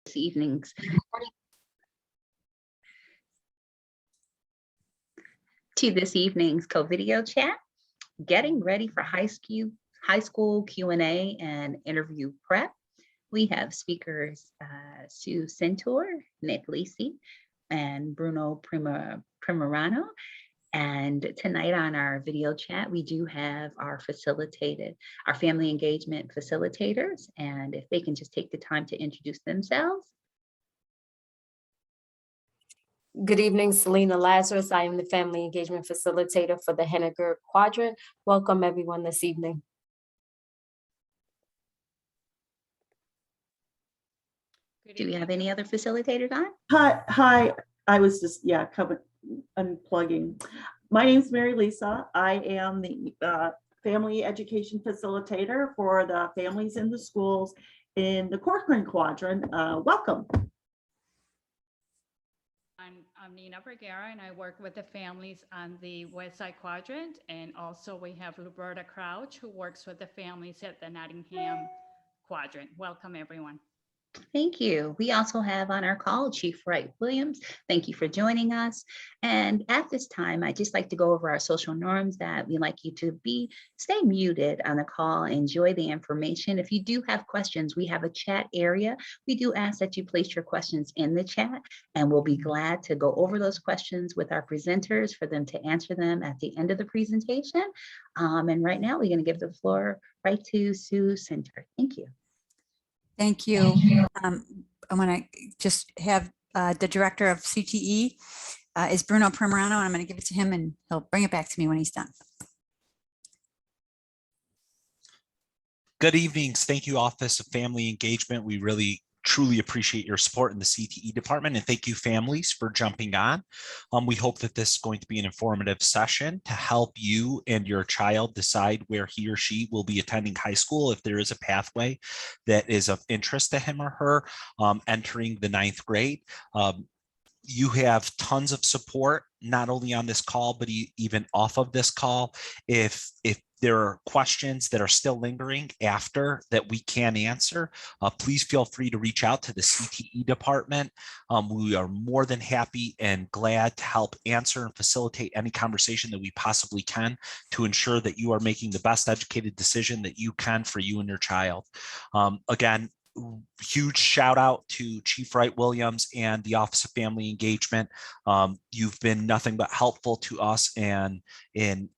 this evening's CoVideo chat, getting ready for high school Q&A and interview prep. We have speakers Sue Centaur, Nick Lisi, and Bruno Primerano. And tonight on our video chat, we do have our family engagement facilitators. And if they can just take the time to introduce themselves. Good evening, Selena Lazarus. I am the family engagement facilitator for the Henniger Quadrant. Welcome everyone this evening. Do we have any other facilitators on? Hi. I was just, unplugging. My name is Mary Lisa. I am the family education facilitator for the families in the schools in the Corcoran Quadrant. Welcome. I'm Nina Vergara, and I work with the families on the West Side Quadrant. And also we have Roberta Crouch, who works with the families at the Nottingham Quadrant. Welcome, everyone. Thank you. We also have on our call Chief Wright Williams. Thank you for joining us. And at this time, I'd just like to go over our social norms that we like you to stay muted on the call, enjoy the information. If you do have questions, we have a chat area. We do ask that you place your questions in the chat, and we'll be glad to go over those questions with our presenters for them to answer them at the end of the presentation. And right now, we're going to give the floor right to Sue Center. Thank you. Thank you. I want to just have the director of CTE is Bruno Primerano, and I'm going to give it to him and he'll bring it back to me when he's done. Good evenings. Thank you, Office of Family Engagement. We really truly appreciate your support in the CTE department, and thank you, families, for jumping on. We hope that this is going to be an informative session to help you and your child decide where he or she will be attending high school, if there is a pathway that is of interest to him or her entering the 9th grade. You have tons of support, not only on this call, but even off of this call. If there are questions that are still lingering after that we can answer, please feel free to reach out to the CTE department. We are more than happy and glad to help answer and facilitate any conversation that we possibly can to ensure that you are making the best educated decision that you can for you and your child. Again, huge shout out to Chief Wright Williams and the Office of Family Engagement. You've been nothing but helpful to us in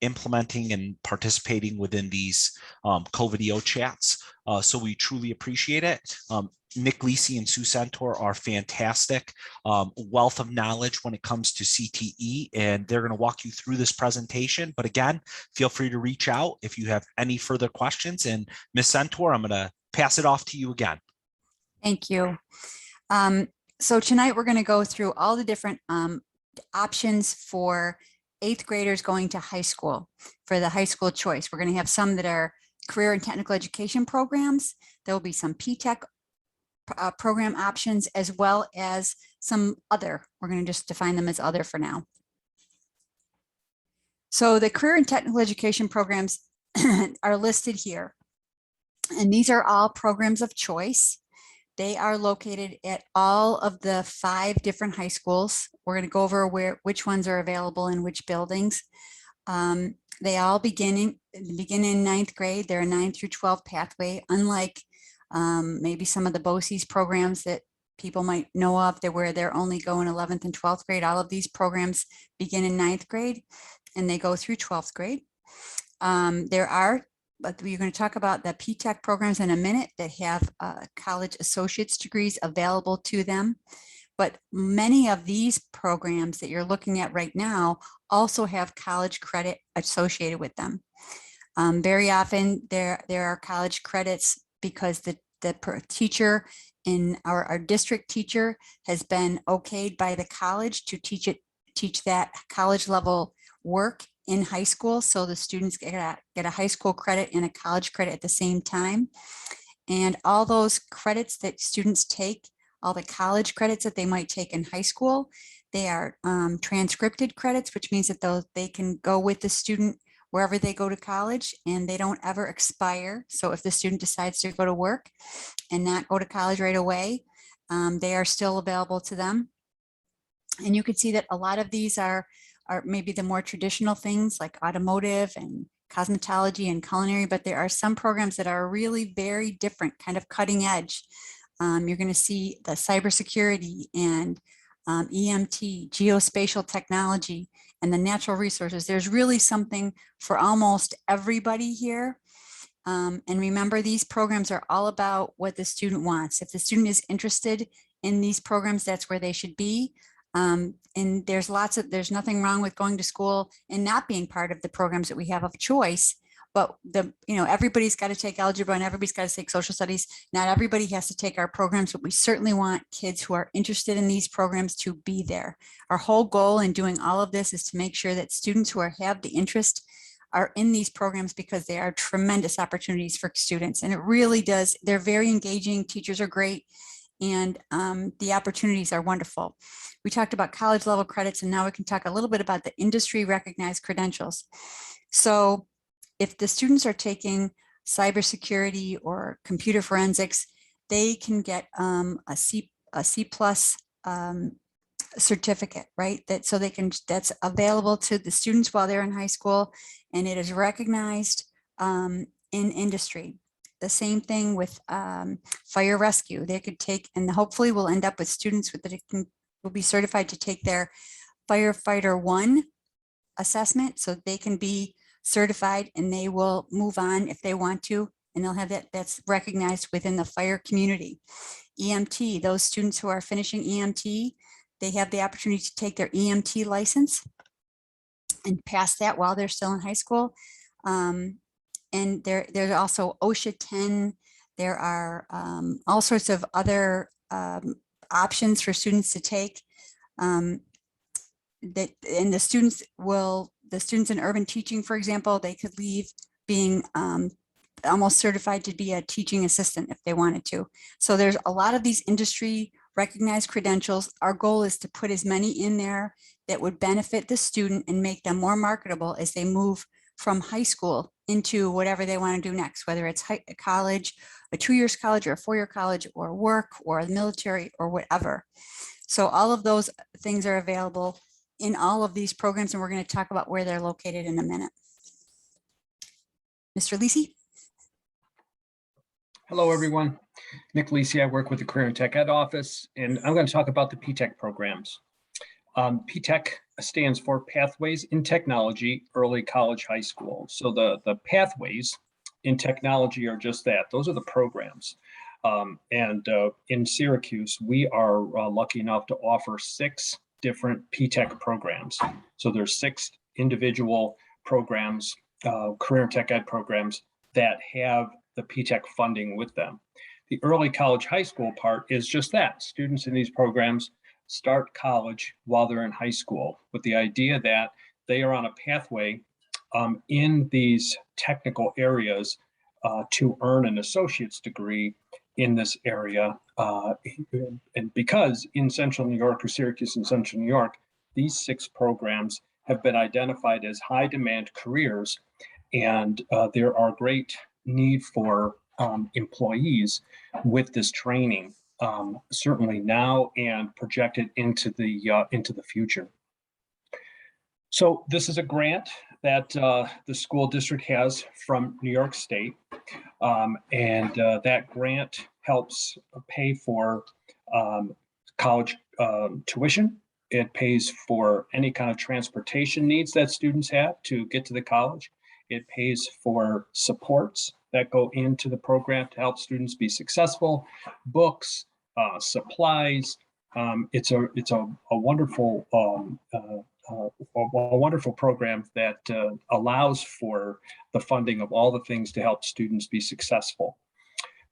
implementing and participating within these CoVideo chats. So we truly appreciate it. Nick Lisi and Sue Centaur are fantastic, wealth of knowledge when it comes to CTE, and they're going to walk you through this presentation. But again, feel free to reach out if you have any further questions. And Ms. Centaur, I'm going to pass it off to you again. Thank you. So tonight we're going to go through all the different options for 8th graders going to high school for the high school choice. We're going to have some that are career and technical education programs. There will be some PTech program options, as well as some other. We're going to just define them as other for now. So the career and technical education programs are listed here. And these are all programs of choice. They are located at all of the 5 different high schools. We're going to go over which ones are available in which buildings. They all begin in 9th grade. They're a 9 through 12 pathway, unlike maybe some of the BOCES programs that people might know of, where they're only going 11th and 12th grade. All of these programs begin in 9th grade and they go through 12th grade. But we're going to talk about the PTech programs in a minute that have college associate's degrees available to them. But many of these programs that you're looking at right now also have college credit associated with them. Very often there are college credits because the teacher in our district teacher has been okayed by the college to teach that college level work in high school, so the students get a high school credit and a college credit at the same time. And all those credits that students take, all the college credits that they might take in high school, they are transcripted credits, which means that they can go with the student wherever they go to college, and they don't ever expire. So if the student decides to go to work and not go to college right away, They are still available to them. And you can see that a lot of these are maybe the more traditional things like automotive and cosmetology and culinary, but there are some programs that are really very different, kind of cutting edge. You're going to see the cybersecurity and EMT, geospatial technology, and the natural resources. There's really something for almost everybody here. And remember, these programs are all about what the student wants. If the student is interested in these programs, that's where they should be. And there's nothing wrong with going to school and not being part of the programs that we have of choice. But everybody's got to take algebra and everybody's got to take social studies. Not everybody has to take our programs, but we certainly want kids who are interested in these programs to be there. Our whole goal in doing all of this is to make sure that students who have the interest are in these programs, because they are tremendous opportunities for students. And it really does. They're very engaging. Teachers are great. And the opportunities are wonderful. We talked about college level credits, and now we can talk a little bit about the industry recognized credentials. So if the students are taking cybersecurity or computer forensics, they can get a C+ certificate, right? That's available to the students while they're in high school, and it is recognized in industry. The same thing with fire rescue. They could take, and hopefully we'll end up with students will be certified to take their firefighter 1 assessment, so they can be certified and they will move on if they want to, and they'll have that's recognized within the fire community. EMT, those students who are finishing EMT, they have the opportunity to take their EMT license and pass that while they're still in high school. And there's also OSHA 10. There are all sorts of other options for students to take. And the students in urban teaching, for example, they could leave being almost certified to be a teaching assistant if they wanted to. So there's a lot of these industry recognized credentials. Our goal is to put as many in there that would benefit the student and make them more marketable as they move from high school into whatever they want to do next, whether it's college, a 2-year college or a 4-year college, or work or the military or whatever. So all of those things are available in all of these programs, and we're going to talk about where they're located in a minute. Mr. Lisi? Hello, everyone. Nick Lisi, I work with the Career and Tech Ed office, and I'm going to talk about the PTech programs. PTech stands for Pathways in Technology, Early College, High School. So the pathways in technology are just that. Those are the programs. And in Syracuse, we are lucky enough to offer 6 different PTech programs. So there's 6 individual programs, Career and Tech Ed programs, that have the PTech funding with them. The early college high school part is just that. Students in these programs start college while they're in high school, with the idea that they are on a pathway in these technical areas to earn an associate's degree in this area. And because in Central New York, or Syracuse and Central New York, these 6 programs have been identified as high demand careers, and there are great need for employees with this training, certainly now and projected into the future. So this is a grant that the school district has from New York State, and that grant helps pay for college tuition. It pays for any kind of transportation needs that students have to get to the college. It pays for supports that go into the program to help students be successful, books, supplies. It's a wonderful program that allows for the funding of all the things to help students be successful.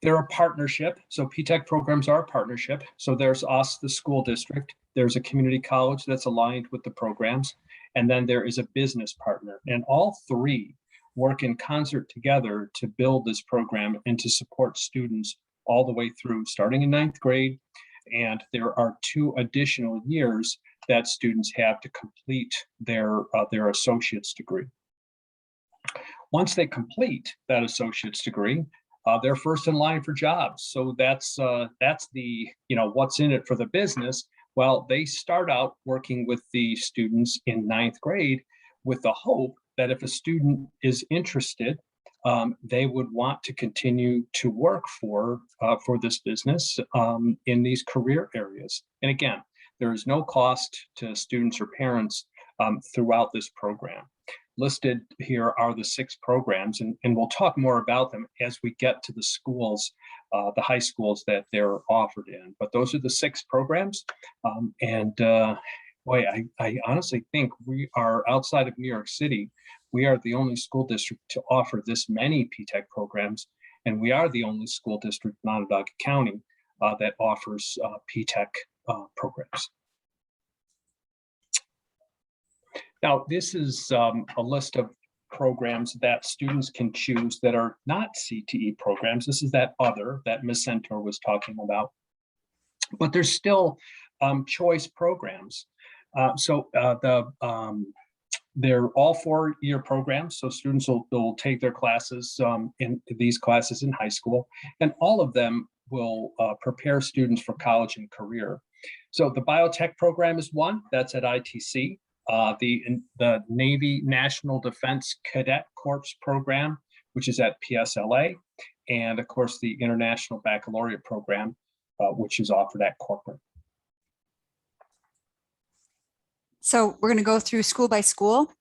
They're a partnership, so PTech programs are a partnership. So there's us, the school district, there's a community college that's aligned with the programs, and then there is a business partner. And all 3 work in concert together to build this program and to support students all the way through, starting in 9th grade. And there are 2 additional years that students have to complete their associate's degree. Once they complete that associate's degree, they're first in line for jobs. So that's the, what's in it for the business. Well, they start out working with the students in 9th grade with the hope that if a student is interested, they would want to continue to work for this business in these career areas. And again, there is no cost to students or parents throughout this program. Listed here are the 6 programs, and we'll talk more about them as we get to the schools, the high schools that they're offered in. But those are the 6 programs. Boy, I honestly think we are, outside of New York City, we are the only school district to offer this many PTech programs, and we are the only school district in Onondaga County that offers PTech programs. Now, this is a list of programs that students can choose that are not CTE programs. This is that other that Ms. Centaur was talking about, but there's still choice programs. They're all 4-year programs, so students will take their classes in these classes in high school, and all of them will prepare students for college and career. So the biotech program is one, that's at ITC. The Navy National Defense Cadet Corps program, which is at PSLA, and of course the International Baccalaureate program, which is offered at Corcoran. So we're going to go through school by school.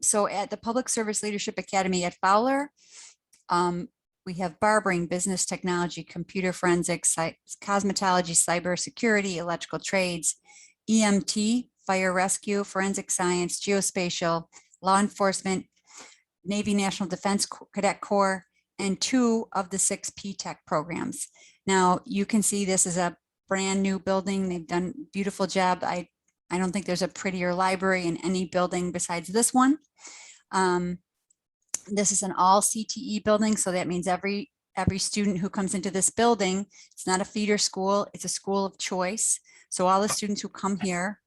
So at the Public Service Leadership Academy at Fowler, we have barbering, business technology, computer forensics, cosmetology, cybersecurity, electrical trades, EMT, fire rescue, forensic science, geospatial, law enforcement, Navy National Defense Cadet Corps, and 2 of the 6 PTech programs. Now you can see this is a brand new building. They've done a beautiful job. I don't think there's a prettier library in any building besides this one. This is an all CTE building, so that means every student who comes into this building, it's not a feeder school, it's a school of choice. So all the students who come here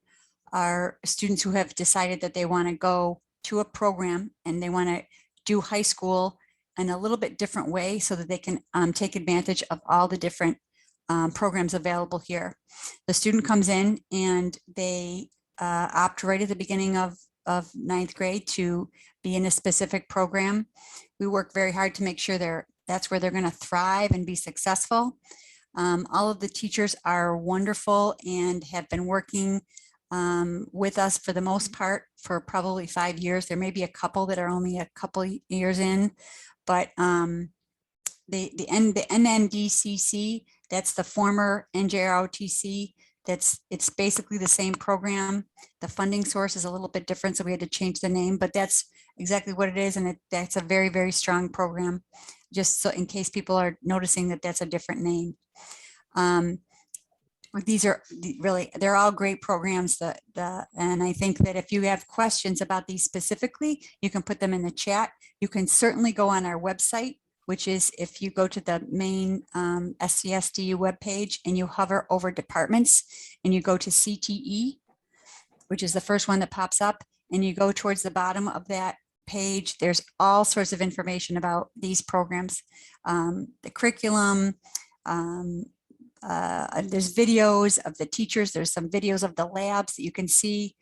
are students who have decided that they want to go to a program and they want to do high school in a little bit different way so that they can take advantage of all the different programs available here. The student comes in and they opt right at the beginning of 9th grade to be in a specific program. We work very hard to make sure that's where they're going to thrive and be successful. All of the teachers are wonderful and have been working with us for the most part for probably 5 years. There may be a couple that are only a couple years in, but the NNDCC, that's the former NJROTC. It's basically the same program. The funding source is a little bit different, so we had to change the name, but that's exactly what it is, and that's a very, very strong program, just so in case people are noticing that that's a different name. These are really, they're all great programs, and I think that if you have questions about these specifically, you can put them in the chat. You can certainly go on our website, which is if you go to the main SCSDU webpage and you hover over departments and you go to CTE, which is the first one that pops up, and you go towards the bottom of that page, there's all sorts of information about these programs, the curriculum, there's videos of the teachers, there's some videos of the labs that you can see.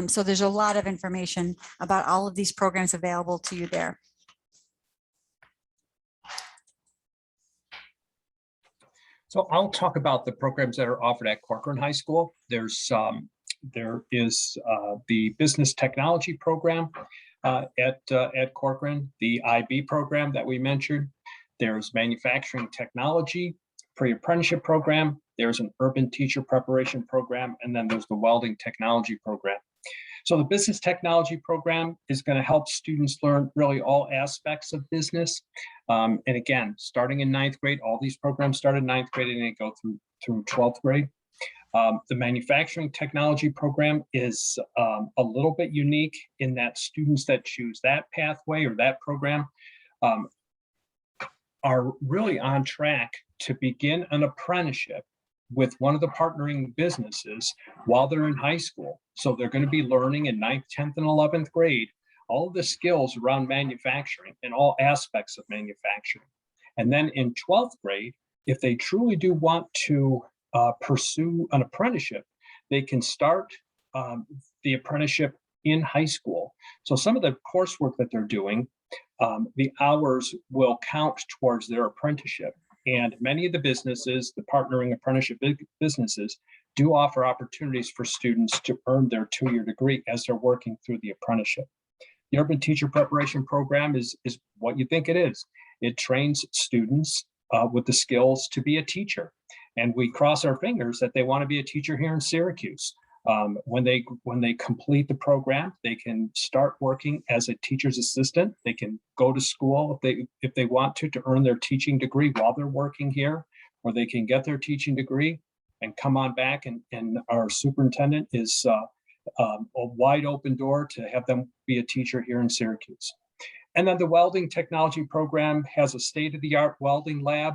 So there's a lot of information about all of these programs available to you there. So I'll talk about the programs that are offered at Corcoran High School. There is the Business Technology program at Corcoran, the IB program that we mentioned. There's Manufacturing Technology, Pre-Apprenticeship program. There's an Urban Teacher Preparation program, and then there's the Welding Technology program. So the Business Technology program is going to help students learn really all aspects of business. And again, starting in 9th grade, all these programs start in 9th grade and they go through 12th grade. The Manufacturing Technology program is a little bit unique in that students that choose that pathway or that program are really on track to begin an apprenticeship with one of the partnering businesses while they're in high school. So they're going to be learning in 9th, 10th, and 11th grade all of the skills around manufacturing and all aspects of manufacturing. And then in 12th grade, if they truly do want to pursue an apprenticeship, they can start the apprenticeship in high school. So some of the coursework that they're doing, the hours will count towards their apprenticeship. And many of the businesses, the partnering apprenticeship businesses, do offer opportunities for students to earn their 2-year degree as they're working through the apprenticeship. The Urban Teacher Preparation Program is what you think it is. It trains students with the skills to be a teacher. And we cross our fingers that they want to be a teacher here in Syracuse. When they complete the program, they can start working as a teacher's assistant. They can go to school if they want to earn their teaching degree while they're working here, or they can get their teaching degree and come on back. And our superintendent is a wide open door to have them be a teacher here in Syracuse. And then the welding technology program has a state-of-the-art welding lab.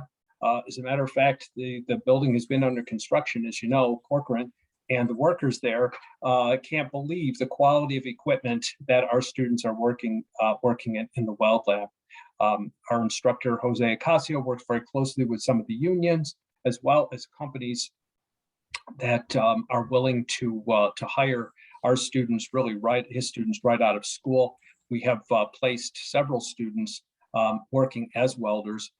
As a matter of fact, the building has been under construction, as you know, Corcoran, and the workers there can't believe the quality of equipment that our students are working in the weld lab. Our instructor, Jose Acasio, works very closely with some of the unions, as well as companies that are willing to hire our students, his students right out of school. We have placed several students working as welders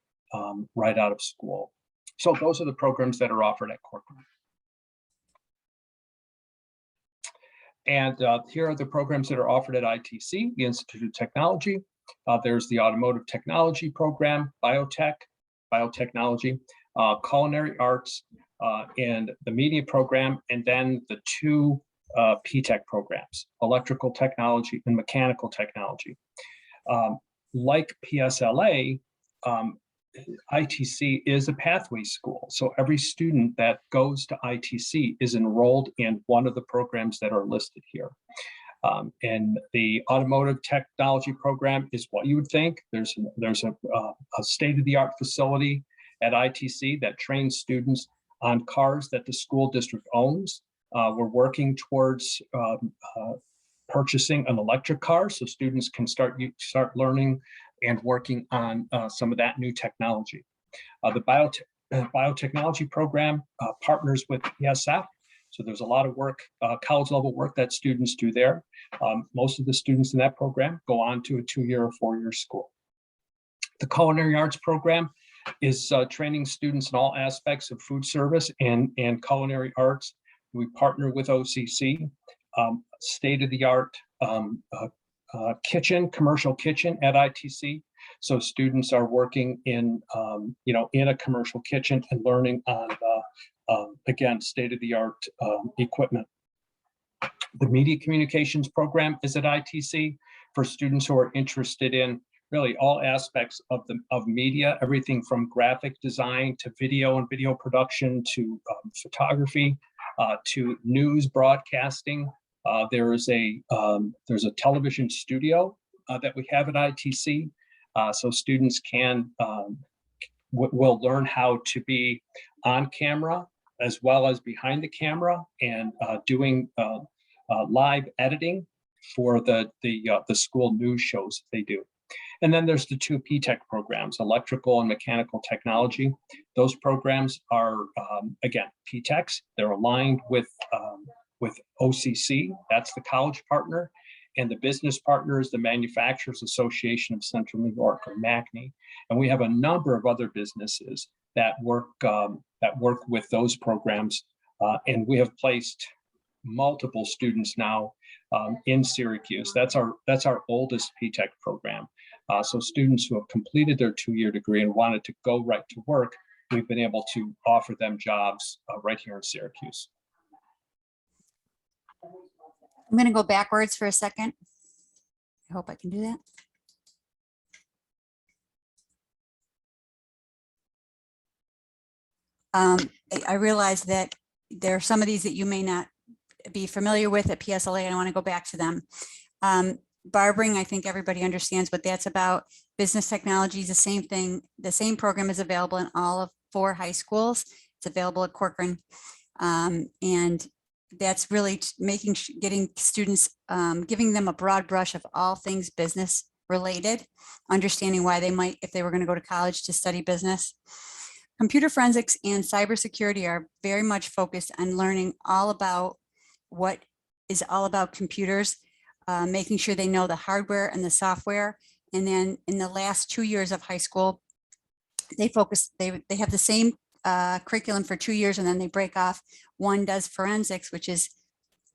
right out of school. So those are the programs that are offered at Corcoran. And here are the programs that are offered at ITC, the Institute of Technology. There's the Automotive Technology Program, Biotechnology, Culinary Arts, and the Media Program, and then the 2 PTech programs, Electrical Technology and Mechanical Technology. Like PSLA, ITC is a pathway school. So every student that goes to ITC is enrolled in one of the programs that are listed here. And the Automotive Technology Program is what you would think. There's a state-of-the-art facility at ITC that trains students on cars that the school district owns. We're working towards purchasing an electric car so students can start learning and working on some of that new technology. The biotechnology program partners with ESF. So there's a lot of work, college level work that students do there. Most of the students in that program go on to a 2-year or 4-year school. The Culinary Arts program is training students in all aspects of food service and culinary arts. We partner with OCC, state-of-the-art commercial kitchen at ITC. So students are working in a commercial kitchen and learning on, again, state-of-the-art equipment. The Media Communications program is at ITC for students who are interested in really all aspects of media, everything from graphic design to video and video production to photography to news broadcasting. There's a television studio that we have at ITC, so students will learn how to be on camera as well as behind the camera and doing live editing for the school news shows they do. And then there's the 2 PTech programs, Electrical and Mechanical Technology. Those programs are, again, PTechs. They're aligned with OCC, that's the college partner, and the business partner is the Manufacturers Association of Central New York, or MACNY. And we have a number of other businesses that work with those programs. And we have placed multiple students now in Syracuse. That's our oldest PTech program. So students who have completed their 2-year degree and wanted to go right to work, we've been able to offer them jobs right here in Syracuse. I'm going to go backwards for a second. I hope I can do that. I realize that there are some of these that you may not be familiar with at PSLA, and I want to go back to them. Barbering, I think everybody understands what that's about. Business technology is the same thing. The same program is available in all of 4 high schools. It's available at Corcoran. And that's really getting students, giving them a broad brush of all things business related, understanding why they might, if they were going to go to college to study business. Computer forensics and cybersecurity are very much focused on learning all about what is all about computers, making sure they know the hardware and the software. And then in the last 2 years of high school, they have the same curriculum for 2 years, and then they break off. One does forensics, which is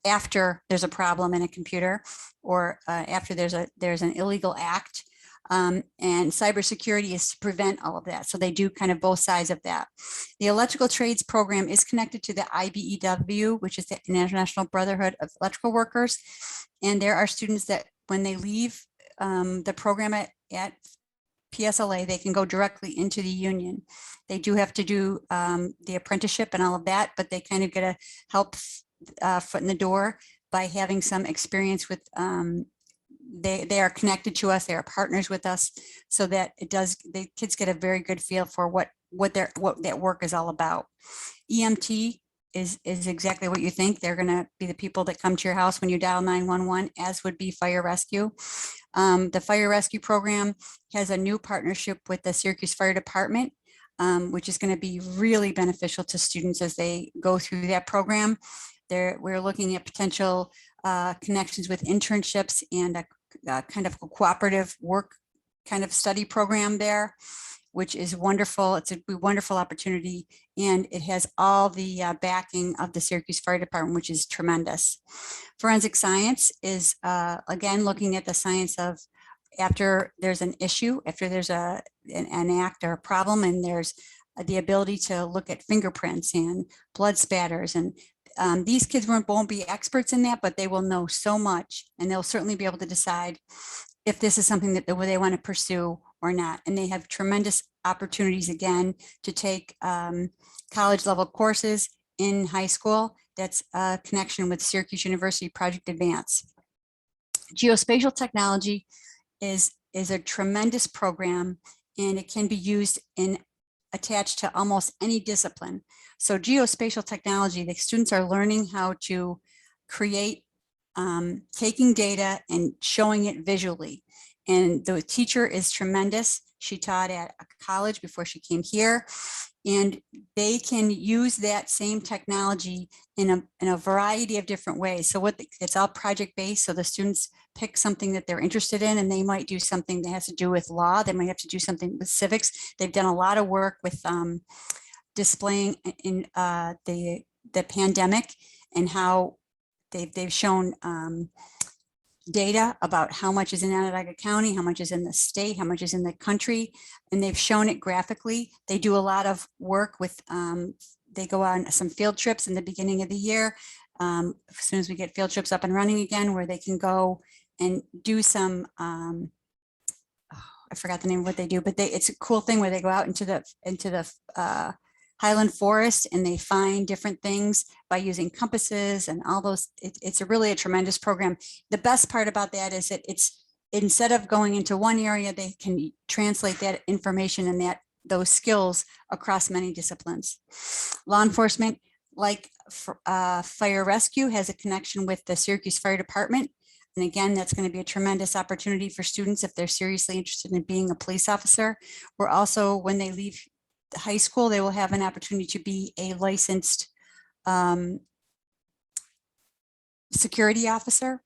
after there's a problem in a computer, or after there's an illegal act. And cybersecurity is to prevent all of that. So they do kind of both sides of that. The electrical trades program is connected to the IBEW, which is the International Brotherhood of Electrical Workers. And there are students that when they leave the program at PSLA, they can go directly into the union. They do have to do the apprenticeship and all of that, but they kind of get a help foot in the door by having some experience with they are connected to us, they are partners with us, so that the kids get a very good feel for what that work is all about. EMT is exactly what you think. They're going to be the people that come to your house when you dial 911, as would be fire rescue. The fire rescue program has a new partnership with the Syracuse Fire Department, which is going to be really beneficial to students as they go through that program. We're looking at potential connections with internships and a kind of cooperative work kind of study program there, which is wonderful. It's a wonderful opportunity, and it has all the backing of the Syracuse Fire Department, which is tremendous. Forensic science is, again, looking at the science of after there's an issue, after there's an act or a problem, and there's the ability to look at fingerprints and blood spatters. And these kids won't be experts in that, but they will know so much, and they'll certainly be able to decide if this is something that they want to pursue or not. And they have tremendous opportunities, again, to take college level courses in high school. That's a connection with Syracuse University Project Advance. Geospatial technology is a tremendous program, and it can be used attached to almost any discipline. So geospatial technology, the students are learning how to create, taking data and showing it visually. And the teacher is tremendous. She taught at a college before she came here, and they can use that same technology in a variety of different ways. So it's all project-based. So the students pick something that they're interested in, and they might do something that has to do with law. They might have to do something with civics. They've done a lot of work with displaying in the pandemic, and how they've shown data about how much is in Onondaga County, how much is in the state, how much is in the country, and they've shown it graphically. They do a lot of work with, they go on some field trips in the beginning of the year, as soon as we get field trips up and running again, where they can go and do some, I forgot the name of what they do, but it's a cool thing where they go out into the Highland Forest, and they find different things by using compasses and all those. It's really a tremendous program. The best part about that is that it's, instead of going into one area, they can translate that information and those skills across many disciplines. Law enforcement, like fire rescue, has a connection with the Syracuse Fire Department. And again, that's going to be a tremendous opportunity for students if they're seriously interested in being a police officer. We're also, when they leave high school, they will have an opportunity to be a licensed security officer,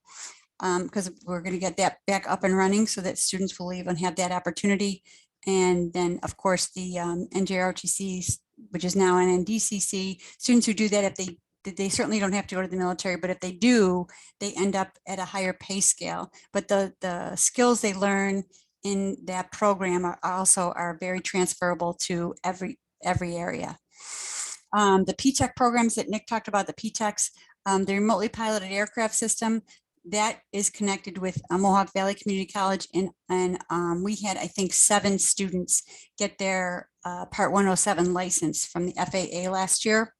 because we're going to get that back up and running so that students will even have that opportunity. And then, of course, the NJROTC, which is now an NDCC, students who do that, if they certainly don't have to go to the military, but if they do, they end up at a higher pay scale. But the skills they learn in that program are very transferable to every area. The PTech programs that Nick talked about, the PTechs, the remotely piloted aircraft system, that is connected with Mohawk Valley Community College, and we had, I think, 7 students get their Part 107 license from the FAA last year.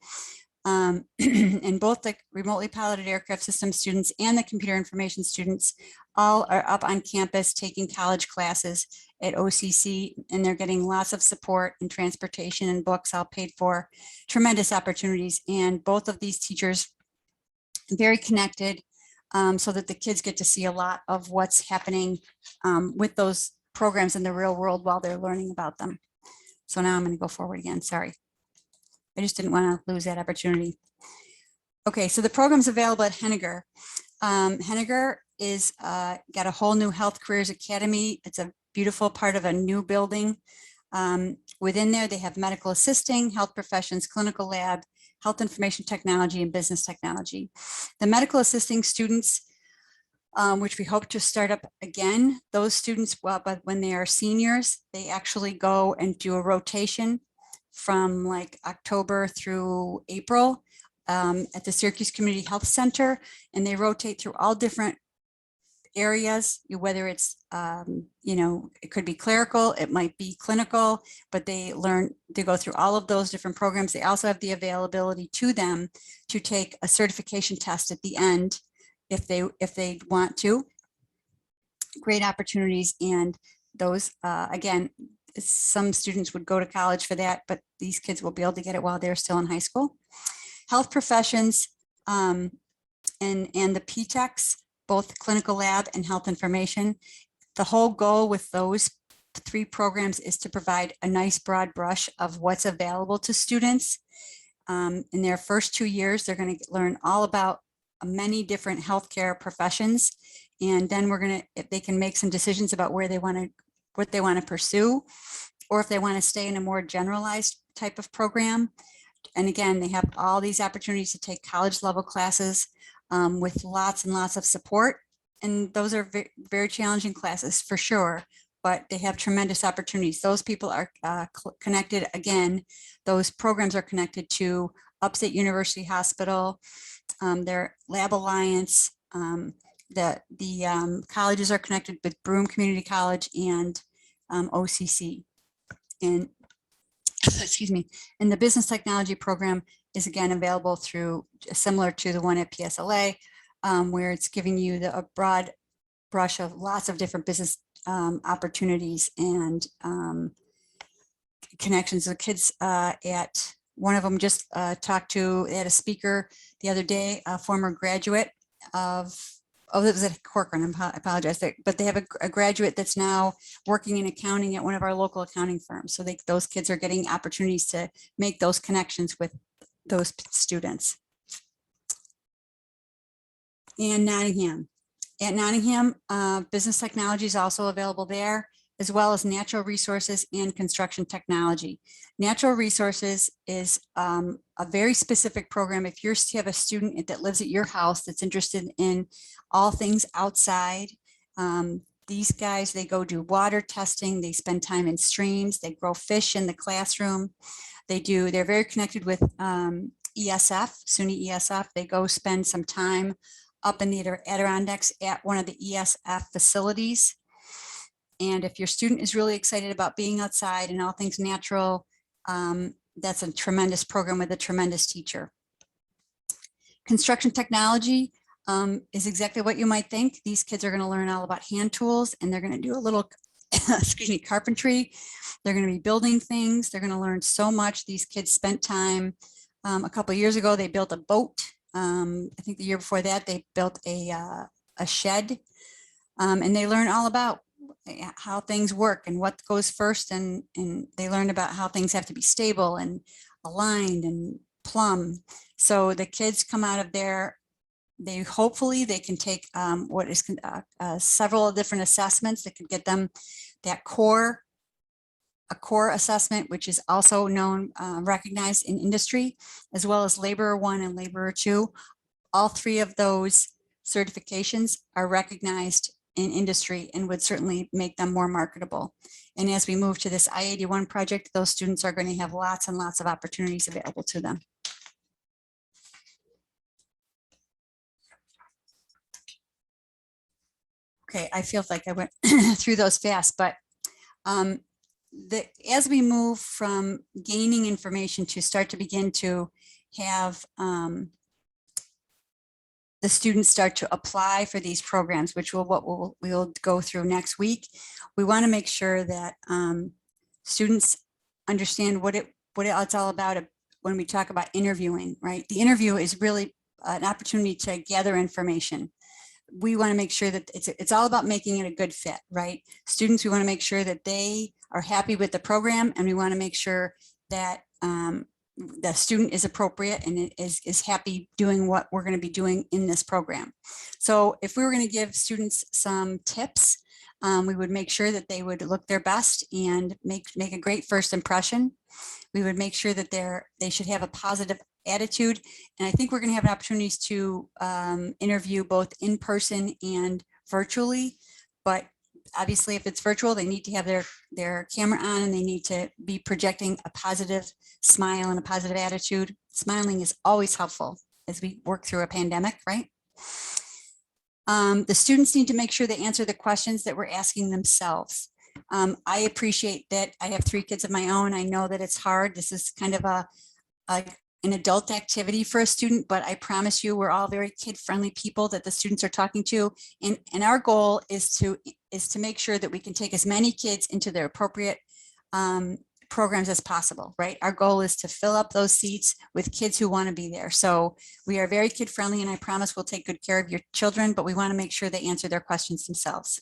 And both the remotely piloted aircraft system students and the computer information students all are up on campus taking college classes at OCC, and they're getting lots of support and transportation and books all paid for. Tremendous opportunities. And both of these teachers, very connected, so that the kids get to see a lot of what's happening with those programs in the real world while they're learning about them. So now I'm going to go forward again. Sorry. I just didn't want to lose that opportunity. Okay, so the program's available at Henniger. Henniger is got a whole new Health Careers Academy. It's a beautiful part of a new building. Within there, they have medical assisting, health professions, clinical lab, health information technology, and business technology. The medical assisting students, which we hope to start up again, those students, well, but when they are seniors, they actually go and do a rotation from like October through April at the Syracuse Community Health Center, and they rotate through all different areas, whether it's, you know, it could be clerical, it might be clinical, but they go through all of those different programs. They also have the availability to them to take a certification test at the end if they want to. Great opportunities, and those, again, some students would go to college for that, but these kids will be able to get it while they're still in high school. Health professions and the PTechs, both clinical lab and health information. The whole goal with those 3 programs is to provide a nice broad brush of what's available to students. In their first 2 years, they're going to learn all about many different healthcare professions. And then we're going to, if they can make some decisions about where they want to, what they want to pursue, or if they want to stay in a more generalized type of program. And again, they have all these opportunities to take college level classes with lots and lots of support. And those are very, very challenging classes for sure, but they have tremendous opportunities. Those people are connected, again, those programs are connected to Upstate University Hospital, their Lab Alliance, the colleges are connected with Broome Community College and OCC. And excuse me, and the business technology program is again available through, similar to the one at PSLA, where it's giving you a broad brush of lots of different business opportunities and connections. The kids at one of them just talked to, they had a speaker the other day, a former graduate of, oh, it was at Corcoran, I apologize, but they have a graduate that's now working in accounting at one of our local accounting firms. So those kids are getting opportunities to make those connections with those students. And Nottingham. At Nottingham, business technology is also available there, as well as natural resources and construction technology. Natural resources is a very specific program. If you have a student that lives at your house that's interested in all things outside, these guys, they go do water testing, they spend time in streams, they grow fish in the classroom. They're very connected with ESF, SUNY ESF. They go spend some time up in the Adirondacks at one of the ESF facilities. And if your student is really excited about being outside and all things natural, that's a tremendous program with a tremendous teacher. Construction technology is exactly what you might think. These kids are going to learn all about hand tools, and they're going to do a little, excuse me, carpentry. They're going to be building things. They're going to learn so much. These kids spent time, a couple of years ago, they built a boat. I think the year before that, they built a shed, and they learn all about how things work and what goes first. And they learn about how things have to be stable and aligned and plumb. So the kids come out of there, hopefully they can take what is several different assessments that could get them that a core assessment, which is also known, recognized in industry, as well as Laborer 1 and Laborer 2. All 3 of those certifications are recognized in industry and would certainly make them more marketable. And as we move to this I-81 project, those students are going to have lots and lots of opportunities available to them. Okay, I feel like I went through those fast, but as we move from gaining information to start to begin to have the students start to apply for these programs, which we'll go through next week, we want to make sure that students understand what it's all about when we talk about interviewing, right? The interview is really an opportunity to gather information. we want to make sure that it's all about making it a good fit, right? Students, we want to make sure that they are happy with the program, and we want to make sure that the student is appropriate and is happy doing what we're going to be doing in this program. So if we were going to give students some tips, we would make sure that they would look their best and make a great first impression. We would make sure that they should have a positive attitude. And I think we're going to have opportunities to interview both in person and virtually. But obviously, if it's virtual, they need to have their camera on, and they need to be projecting a positive smile and a positive attitude. Smiling is always helpful as we work through a pandemic, right? The students need to make sure they answer the questions that we're asking themselves. I appreciate that I have 3 kids of my own. I know that it's hard. This is kind of an adult activity for a student, but I promise you, we're all very kid-friendly people that the students are talking to. And our goal is to make sure that we can take as many kids into their appropriate programs as possible, right? Our goal is to fill up those seats with kids who want to be there. So we are very kid-friendly, and I promise we'll take good care of your children, but we want to make sure they answer their questions themselves.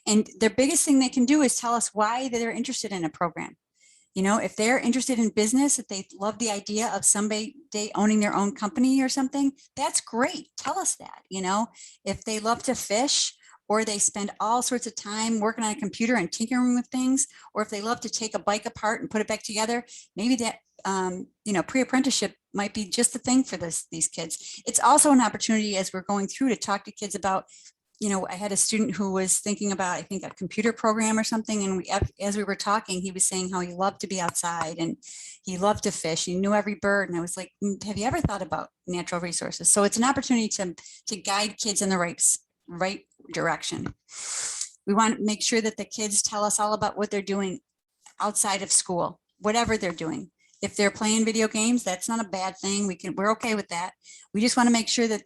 And the biggest thing they can do is tell us why they're interested in a program. You know, if they're interested in business, if they love the idea of someday owning their own company or something, that's great. Tell us that. You know, if they love to fish, or they spend all sorts of time working on a computer and tinkering with things, or if they love to take a bike apart and put it back together, maybe that, you know, pre-apprenticeship might be just the thing for these kids. It's also an opportunity as we're going through to talk to kids about, you know, I had a student who was thinking about, I think, a computer program or something. And as we were talking, he was saying how he loved to be outside and he loved to fish. He knew every bird. And I was like, have you ever thought about natural resources? So it's an opportunity to guide kids in the right direction. We want to make sure that the kids tell us all about what they're doing outside of school, whatever they're doing. If they're playing video games, that's not a bad thing. We're okay with that. We just want to make sure that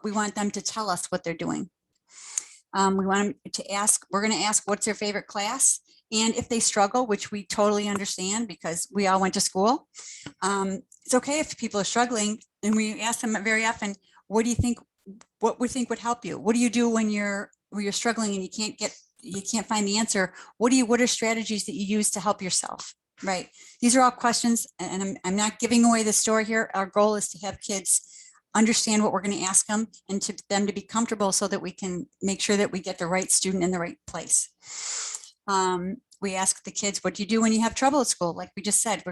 we want them to tell us what they're doing. We want them to ask, we're going to ask what's their favorite class. And if they struggle, which we totally understand because we all went to school, it's okay if people are struggling. And we ask them very often, what do you think, what we think would help you? What do you do when you're struggling and you can't find the answer? What are strategies that you use to help yourself? Right. These are all questions, and I'm not giving away the story here. Our goal is to have kids understand what we're going to ask them and to them to be comfortable so that we can make sure that we get the right student in the right place. We ask the kids, what do you do when you have trouble at school? Like we just said,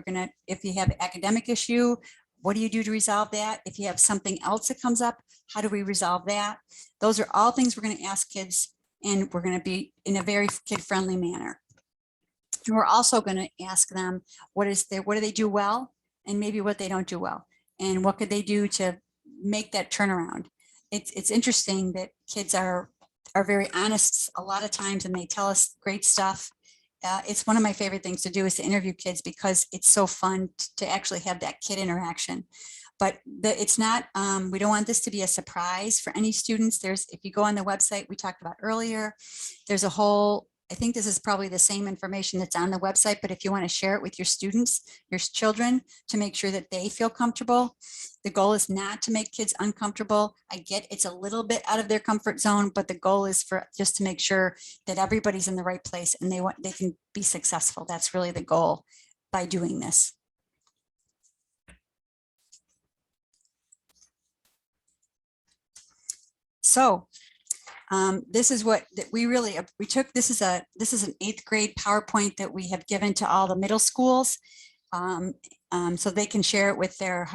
if you have an academic issue, what do you do to resolve that? If you have something else that comes up, how do we resolve that? Those are all things we're going to ask kids, and we're going to be in a very kid-friendly manner. And we're also going to ask them, what do they do well, and maybe what they don't do well, and what could they do to make that turnaround. It's interesting that kids are very honest a lot of times, and they tell us great stuff. It's one of my favorite things to do is to interview kids because it's so fun to actually have that kid interaction. But it's not, we don't want this to be a surprise for any students. If you go on the website we talked about earlier, there's a whole, I think this is probably the same information that's on the website, but if you want to share it with your students, your children, to make sure that they feel comfortable. The goal is not to make kids uncomfortable. I get it's a little bit out of their comfort zone, but the goal is for just to make sure that everybody's in the right place and they can be successful. That's really the goal by doing this. So this is what we took. This is an 8th grade PowerPoint that we have given to all the middle schools. So they can share it with their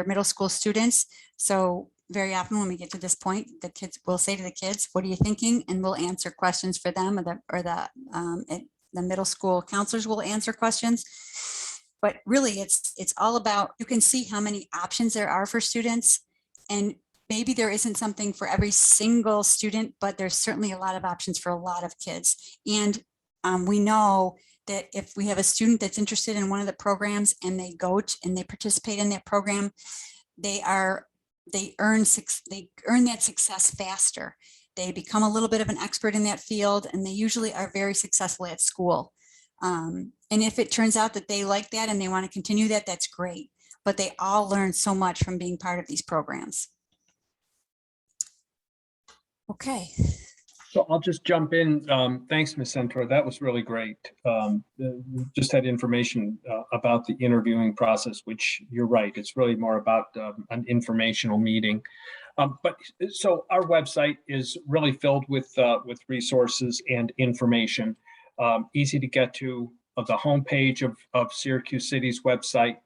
middle school students. So very often when we get to this point, the kids will say to the kids, what are you thinking? And we'll answer questions for them, or the middle school counselors will answer questions. But really it's all about, you can see how many options there are for students, and maybe there isn't something for every single student, but there's certainly a lot of options for a lot of kids. And we know that if we have a student that's interested in one of the programs and they participate in that program, they earn that success faster. They become a little bit of an expert in that field, and they usually are very successful at school. And if it turns out that they like that and they want to continue that, that's great. But they all learn so much from being part of these programs. Okay. So I'll just jump in. Thanks, Ms. Centaur. That was really great. We just had information about the interviewing process, which you're right. It's really more about an informational meeting. But so our website is really filled with resources and information, easy to get to. The homepage of Syracuse City's website.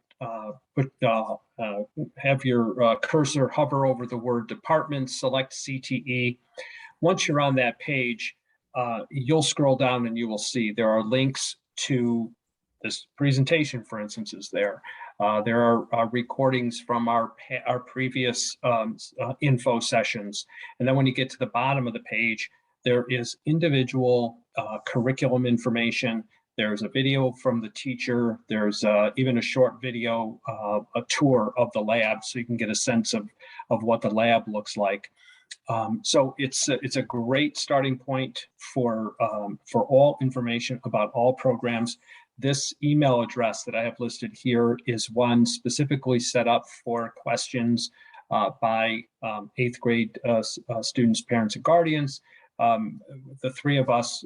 Have your cursor hover over the word department, select CTE. Once you're on that page, you'll scroll down and you will see there are links to this presentation, for instance, is there. There are recordings from our previous info sessions. And then when you get to the bottom of the page, there is individual curriculum information. There's a video from the teacher. There's even a short video, a tour of the lab, so you can get a sense of what the lab looks like. So it's a great starting point for all information about all programs. This email address that I have listed here is one specifically set up for questions by 8th grade students, parents, and guardians. The three of us,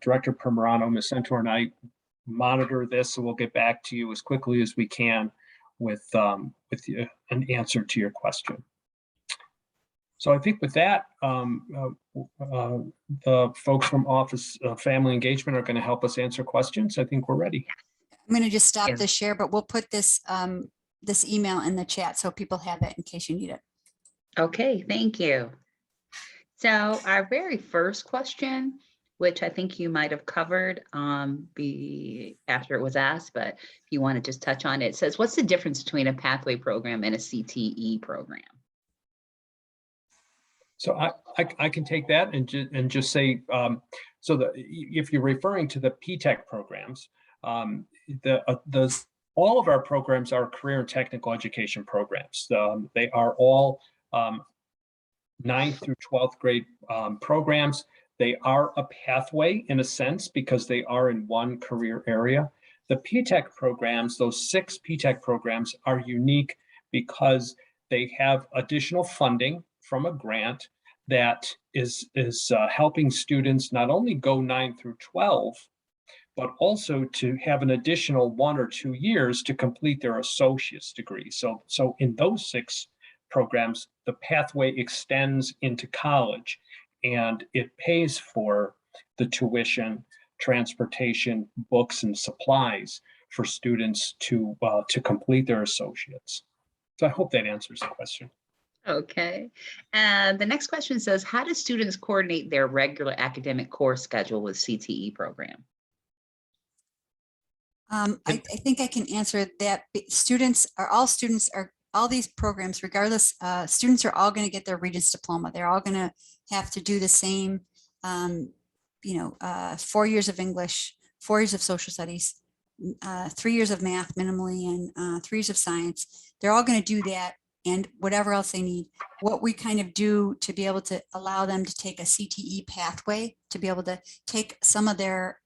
Director Permerano, Ms. Centaur, and I monitor this, so we'll get back to you as quickly as we can with an answer to your question. So I think with that, the folks from Office of Family Engagement are going to help us answer questions. I think we're ready. I'm going to just stop the share, but we'll put this this email in the chat so people have it in case you need it. Okay, thank you. So our very first question, which I think you might have covered after it was asked, but if you want to just touch on it, says, what's the difference between a pathway program and a CTE program? So I can take that and just say, if you're referring to the PTech programs, all of our programs are career and technical education programs. They are all 9th through 12th grade programs. They are a pathway in a sense because they are in one career area. The PTech programs, those 6 PTech programs, are unique because they have additional funding from a grant that is helping students not only go 9 through 12, but also to have an additional 1 or 2 years to complete their associate's degree. So in those 6 programs, the pathway extends into college, and it pays for the tuition, transportation, books, and supplies for students to complete their associates. So I hope that answers the question. Okay. And the next question says, how do students coordinate their regular academic course schedule with CTE program? I think I can answer that. All these programs, regardless, students are all going to get their Regents diploma. They're all going to have to do the same, 4 years of English, 4 years of social studies, 3 years of math minimally, and 3 years of science. They're all going to do that and whatever else they need. What we kind of do to be able to allow them to take a CTE pathway, to be able to take some of their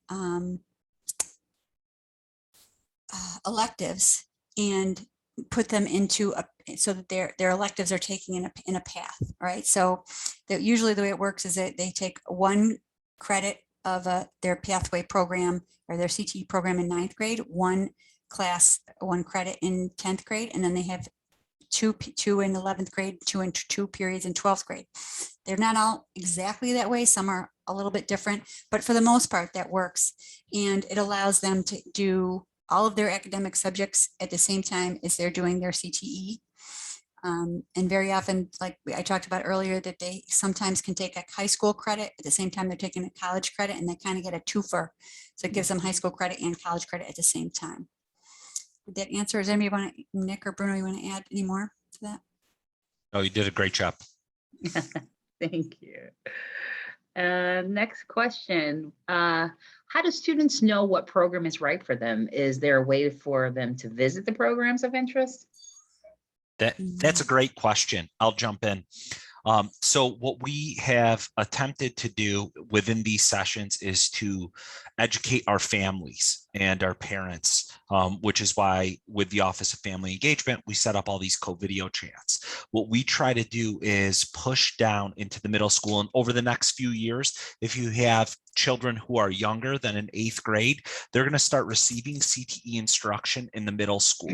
electives and put them into so that their electives are taken in a path, right? So that usually the way it works is that they take 1 credit of their pathway program or their CTE program in 9th grade, 1 credit in 10th grade, and then they have two in 11th grade, 2 periods in 12th grade. They're not all exactly that way. Some are a little bit different, but for the most part that works. And it allows them to do all of their academic subjects at the same time as they're doing their CTE. And very often, like I talked about earlier, that they sometimes can take a high school credit at the same time they're taking a college credit, and they kind of get a twofer. So it gives them high school credit and college credit at the same time. Did that answer? Does anybody want to, Nick or Bruno, you want to add any more to that? Oh, you did a great job. Thank you. Next question. How do students know what program is right for them? Is there a way for them to visit the programs of interest? That's a great question. I'll jump in. So what we have attempted to do within these sessions is to educate our families and our parents which is why with the Office of Family Engagement, we set up all these CoVideo chats. What we try to do is push down into the middle school, and over the next few years, if you have children who are younger than in 8th grade, they're going to start receiving CTE instruction in the middle school.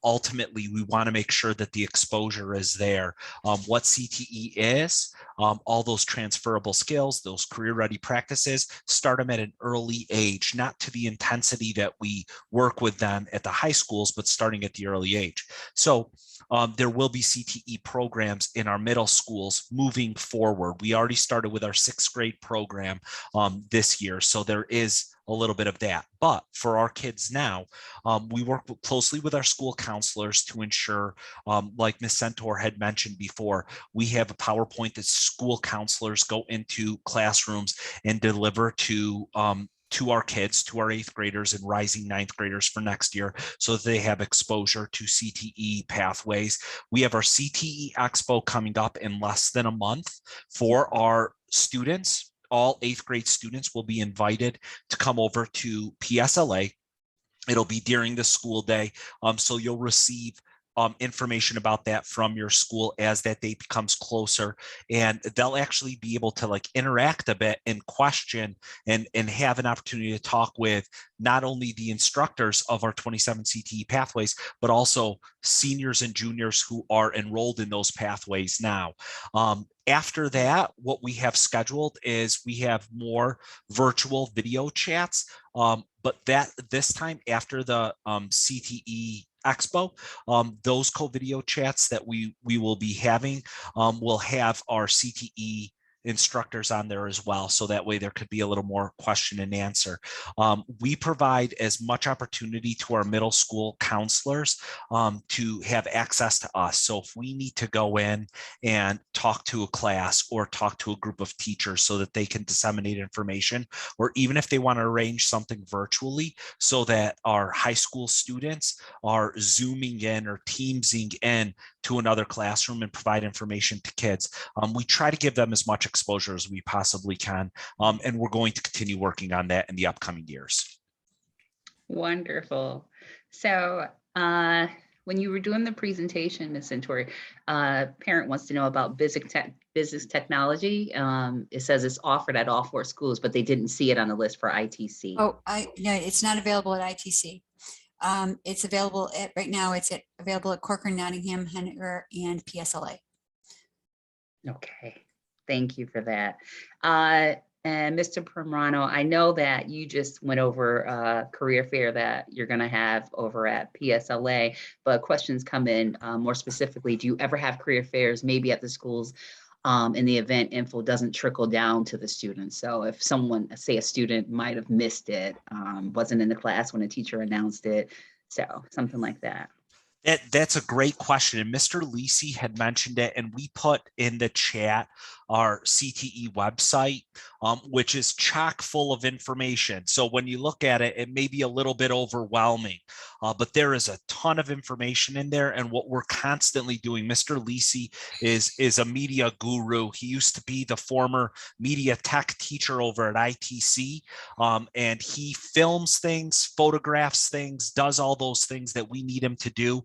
Ultimately, we want to make sure that the exposure is there. What CTE is, all those transferable skills, those career-ready practices, start them at an early age, not to the intensity that we work with them at the high schools, but starting at the early age. So there will be CTE programs in our middle schools moving forward. We already started with our 6th grade program this year, so there is a little bit of that. But for our kids now, we work closely with our school counselors to ensure, like Ms. Centaur had mentioned before, we have a PowerPoint that school counselors go into classrooms and deliver to our kids, to our 8th graders and rising 9th graders for next year, so that they have exposure to CTE pathways. We have our CTE Expo coming up in less than a month for our students. All 8th grade students will be invited to come over to PSLA. It'll be during the school day. So you'll receive information about that from your school as that date becomes closer, and they'll actually be able to like interact a bit and question and have an opportunity to talk with not only the instructors of our 27 CTE pathways, but also seniors and juniors who are enrolled in those pathways now. After that, what we have scheduled is we have more virtual video chats, but this time after the CTE Expo, those CoVideo chats that we will be having will have our CTE instructors on there as well. So that way there could be a little more question and answer. We provide as much opportunity to our middle school counselors to have access to us. So if we need to go in and talk to a class or talk to a group of teachers so that they can disseminate information, or even if they want to arrange something virtually so that our high school students are Zooming in or Teamsing in to another classroom and provide information to kids, we try to give them as much exposure as we possibly can. And we're going to continue working on that in the upcoming years. Wonderful. So when you were doing the presentation, Ms. Centauri, parent wants to know about business technology. It says it's offered at all 4 schools, but they didn't see it on the list for ITC. Oh, no, it's not available at ITC. It's available right now. It's available at Corcoran, Nottingham, Henniker, and PSLA. Okay, thank you for that. And Mr. Primrano, I know that you just went over a career fair that you're going to have over at PSLA, but questions come in more specifically. Do you ever have career fairs maybe at the schools in the event info doesn't trickle down to the students? So if someone, say a student might have missed it, wasn't in the class when a teacher announced it, so something like that. That's a great question. And Mr. Lisi had mentioned it, and we put in the chat our CTE website, which is chock full of information. So when you look at it, it may be a little bit overwhelming, but there is a ton of information in there. And what we're constantly doing, Mr. Lisi is a media guru. He used to be the former media tech teacher over at ITC, and he films things, photographs things, does all those things that we need him to do.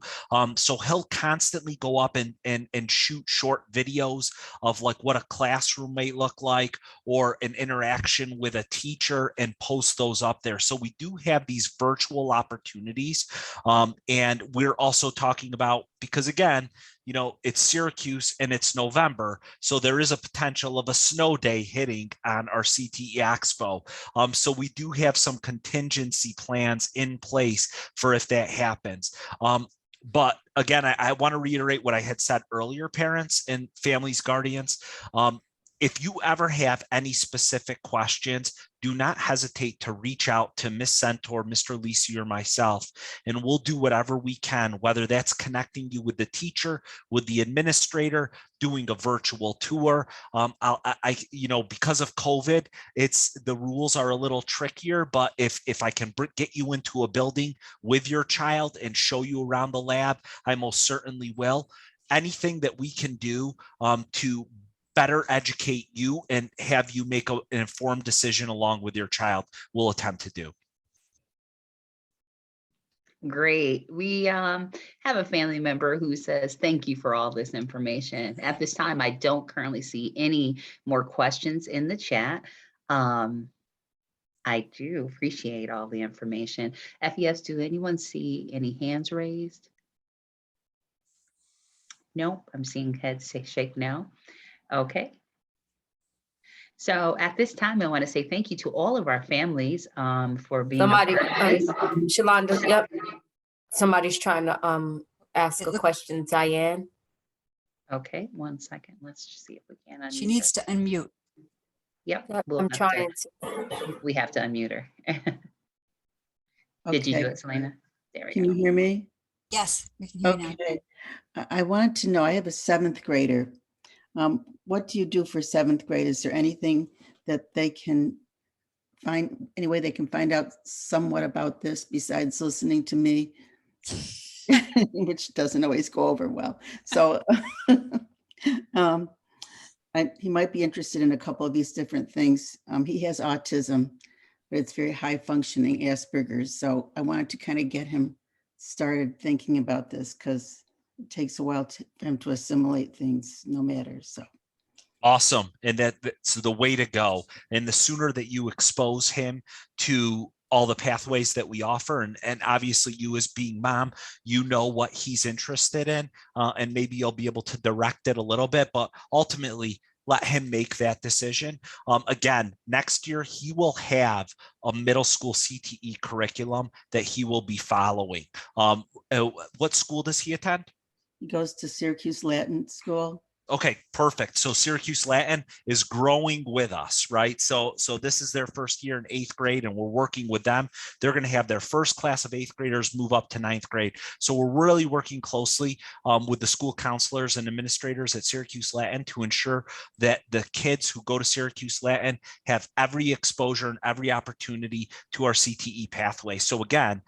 So he'll constantly go up and shoot short videos of like what a classroom may look like or an interaction with a teacher and post those up there. So we do have these virtual opportunities. And we're also talking about, because again, you know, it's Syracuse and it's November, so there is a potential of a snow day hitting on our CTE Expo. So we do have some contingency plans in place for if that happens. But again, I want to reiterate what I had said earlier, parents and families, guardians. If you ever have any specific questions, do not hesitate to reach out to Ms. Centaur, Mr. Lisi, or myself, and we'll do whatever we can, whether that's connecting you with the teacher, with the administrator, doing a virtual tour. You know, because of COVID, the rules are a little trickier, but if I can get you into a building with your child and show you around the lab, I most certainly will. Anything that we can do to better educate you and have you make an informed decision along with your child, we'll attempt to do. Great. We have a family member who says, thank you for all this information. At this time, I don't currently see any more questions in the chat. I do appreciate all the information. FES, do anyone see any hands raised? Nope, I'm seeing heads shake no. Okay. So at this time, I want to say thank you to all of our families for being a Somebody, part of this. Shalonda, yep. Somebody's trying to ask It a look- question, Diane. Okay, 1 second. Let's just see if we can unmute She needs her. to unmute. Yep, Yep, we'll I'm have trying to, to. we have to unmute her. Did you do Okay, it, Selena? There we can you go. hear me? Yes, we can hear you now. Okay, I wanted to know, I have a 7th grader. What do you do for 7th grade? Is there anything that they can find, any way they can find out somewhat about this besides listening to me? Which doesn't always go over well. So he might be interested in a couple of these different things. He has autism, but it's very high functioning Asperger's. So I wanted to kind of get him started thinking about this because it takes a while for him to assimilate things no matter. So. Awesome. And that's the way to go. And the sooner that you expose him to all the pathways that we offer, and obviously you as being mom, you know what he's interested in, and maybe you'll be able to direct it a little bit, but ultimately let him make that decision. Again, next year, he will have a middle school CTE curriculum that he will be following. What school does he attend? He goes to Syracuse Latin School. Okay, perfect. So Syracuse Latin is growing with us, right? So this is their first year in 8th grade, and we're working with them. They're going to have their first class of 8th graders move up to 9th grade. So we're really working closely with the school counselors and administrators at Syracuse Latin to ensure that the kids who go to Syracuse Latin have every exposure and every opportunity to our CTE pathway. So again,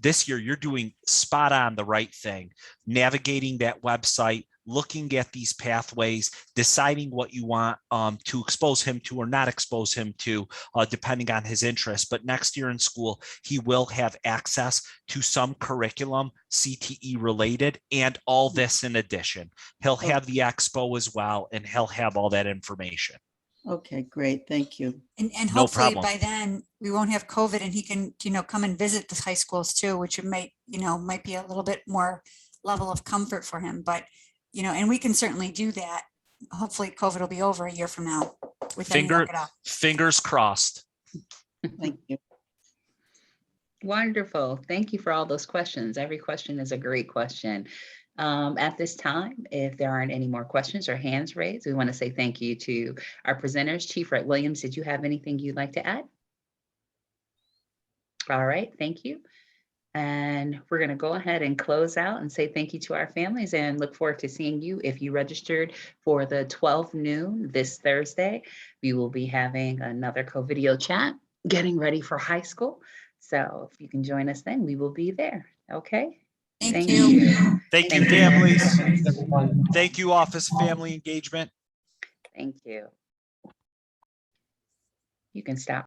this year you're doing spot on the right thing, navigating that website, looking at these pathways, deciding what you want to expose him to or not expose him to, depending on his interest. But next year in school, he will have access to some curriculum, CTE related, and all this in addition. He'll have the expo as well, and he'll have all that information. Okay, great. Thank you. And No hopefully problem. by then we won't have COVID and he can, come and visit the high schools too, which it might be a little bit more level of comfort for him. But, and we can certainly do that. Hopefully COVID will be over a year from now. With any luck at all. Fingers crossed. Thank you. Wonderful. Thank you for all those questions. Every question is a great question. At this time, if there aren't any more questions or hands raised, we want to say thank you to our presenters. Chief Wright Williams, did you have anything you'd like to add? All right, thank you. And we're going to go ahead and close out and say thank you to our families and look forward to seeing you. If you registered for the 12 noon this Thursday, we will be having another CoVideo chat, getting ready for high school. So if you can join us then, we will be there. Okay. Thank you. Thank you, Thank you. families. Thanks, everyone. Thank you, Office of Family Engagement. Thank you. You can stop.